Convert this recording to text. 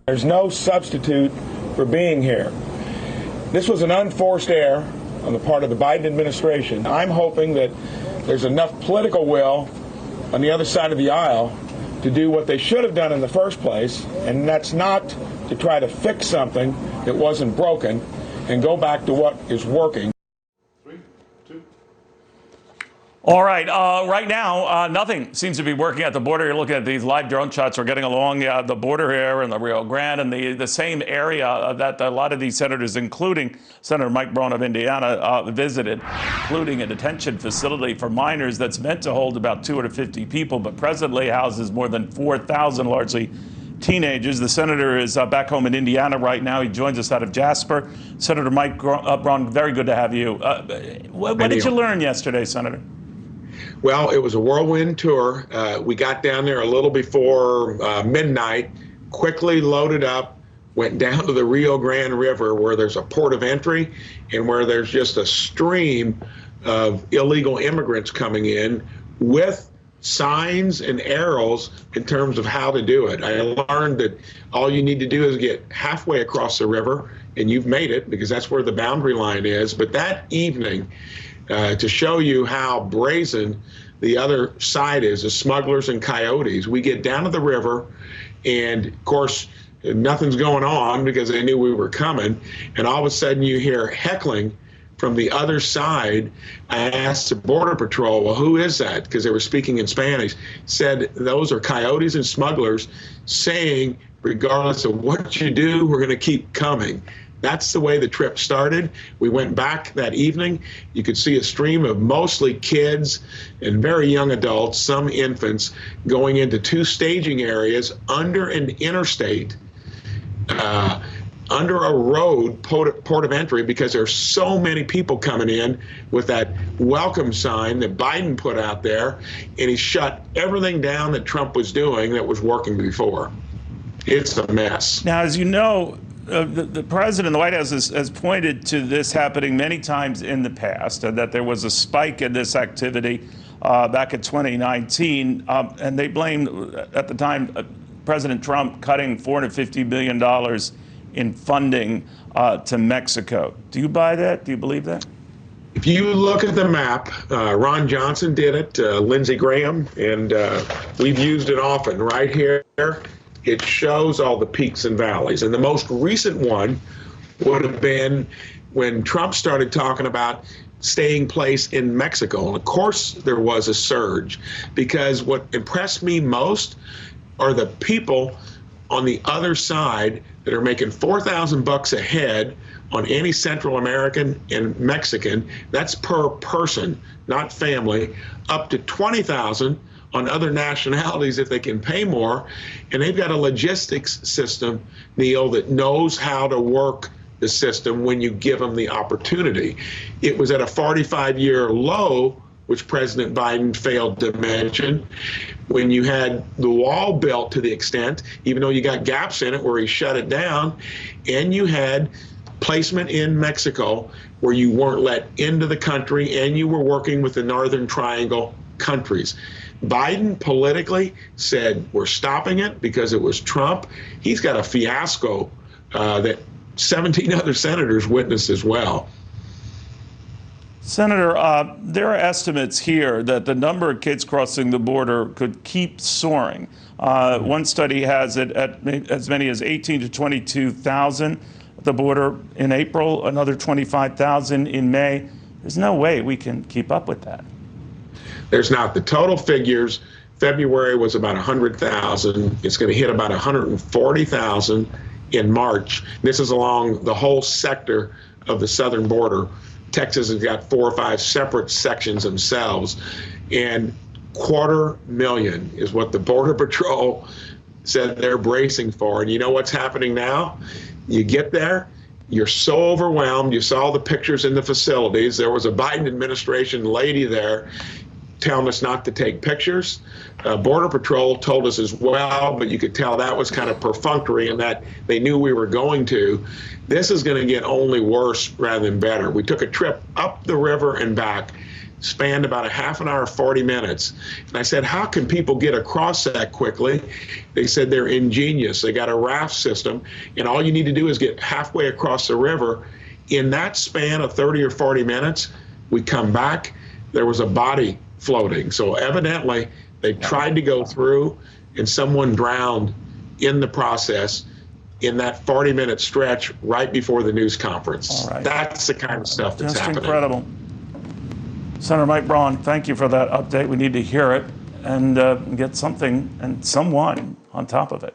There's no substitute for being here. This was an unforced error on the part of the Biden administration. I'm hoping that there's enough political will on the other side of the aisle to do what they should have done in the first place, and that's not to try to fix something that wasn't broken and go back to what is working. All right. Right now, nothing seems to be working at the border. You're looking at these live drone shots. We're getting along the border here in the Rio Grande and the same area that a lot of these senators, including Senator Mike Braun of Indiana, visited, including a detention facility for minors that's meant to hold about 250 people, but presently houses more than 4,000, largely teenagers. The senator is back home in Indiana right now. He joins us out of Jasper. Senator Mike Braun, very good to have you. What did you learn yesterday, Senator? Well, it was a whirlwind tour. We got down there a little before midnight, quickly loaded up, went down to the Rio Grande River where there's a port of entry and where there's just a stream of illegal immigrants coming in with signs and arrows in terms of how to do it. I learned that all you need to do is get halfway across the river and you've made it, because that's where the boundary line is. But that evening, to show you how brazen the other side is, the smugglers and coyotes. We get down to the river, and of course, nothing's going on because they knew we were coming. And all of a sudden, you hear heckling from the other side. I asked the Border Patrol, well, who is that? Because they were speaking in Spanish. Said, those are coyotes and smugglers saying, regardless of what you do, we're going to keep coming. That's the way the trip started. We went back that evening. You could see a stream of mostly kids and very young adults, some infants, going into two staging areas under an interstate, under a road, port of entry, because there's so many people coming in with that welcome sign that Biden put out there, and he shut everything down that Trump was doing that was working before. It's a mess. Now, as you know, the president, the White House has pointed to this happening many times in the past, and that there was a spike in this activity back in 2019, and they blamed, at the time, President Trump cutting $450 billion in funding to Mexico. Do you buy that? Do you believe that? If you look at the map, Ron Johnson did it, Lindsey Graham, and we've used it often right here. It shows all the peaks and valleys. And the most recent one would have been when Trump started talking about staying place in Mexico. And of course, there was a surge, because what impressed me most are the people on the other side that are making $4,000 a head on any Central American and Mexican. That's per person, not family, up to $20,000 on other nationalities if they can pay more. And they've got a logistics system, Neil, that knows how to work the system when you give them the opportunity. It was at a 45-year low, which President Biden failed to mention, when you had the wall built to the extent, even though you got gaps in it where he shut it down, and you had placement in Mexico where you weren't let into the country, and you were working with the Northern Triangle countries. Biden politically said, we're stopping it because it was Trump. He's got a fiasco that 17 other senators witnessed as well. Senator, there are estimates here that the number of kids crossing the border could keep soaring. One study has it at as many as 18 to 22,000 at the border in April, another 25,000 in May. There's no way we can keep up with that. There's not. The total figures, February was about 100,000. It's going to hit about 140,000 in March. This is along the whole sector of the southern border. Texas has got 4 or 5 separate sections themselves, and 250,000 is what the Border Patrol said they're bracing for. And you know what's happening now? You get there, you're so overwhelmed. You saw the pictures in the facilities. There was a Biden administration lady there telling us not to take pictures. Border Patrol told us as well, but you could tell that was kind of perfunctory and that they knew we were going to. This is going to get only worse rather than better. We took a trip up the river and back spanned about a half an hour, 40 minutes. And I said, how can people get across that quickly? They said they're ingenious. They got a raft system, and all you need to do is get halfway across the river. In that span of 30 or 40 minutes, we come back, there was a body floating. So evidently, they tried to go through, and someone drowned in the process in that 40-minute stretch right before the news conference. All right. That's the kind of stuff that's Just happening. incredible. Senator Mike Braun, thank you for that update. We need to hear it and get something and someone on top of it.